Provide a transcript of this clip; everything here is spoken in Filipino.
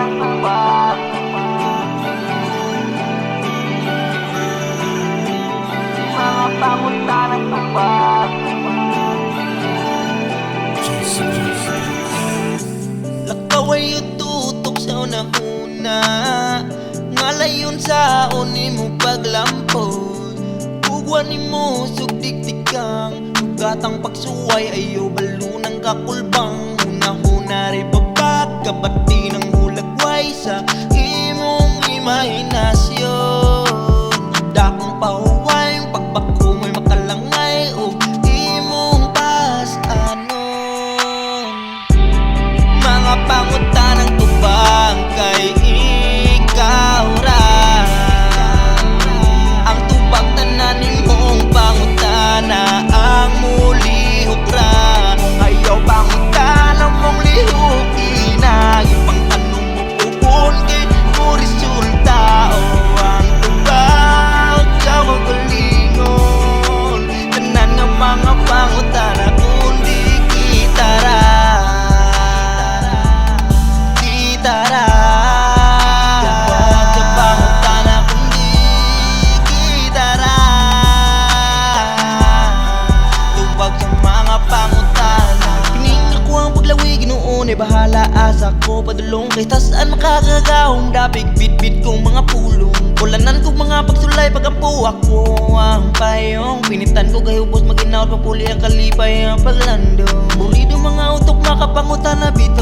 ng tubag. Mga pangunta ng tubag. Lakaw ay ututok sa una-una, ngalayon sa uni mo paglampot. Ugwan ni mo sugdikdikang, ugatang pagsuway ayo balunang kakulbang. Una-una rin babag, kabati ng hulagway sa imong imahinasyon. Dakong pahuway, pagbako mo'y makalangay o imong pas-anon. Mga panguta ng tubang kay ikaw ra. Ang tubag tanan nimong pangutana, ang mulihok ra. Ayaw pangutana mong lihok ina, ipang tanong mo pupun kay mo resulta. O ang tubag sa magalingon, tanan ng mga pangutana kundi kita ra. Bahala asa ko padulong kay tasaan makakagahong dapig bit-bit kong mga pulong. Kulanan kong mga pagsulay pagampo ako ang payong. Pinitan ko gahubos maginaw papuli ang kalipay ang paglando. Burido mga utok makapangutan na bit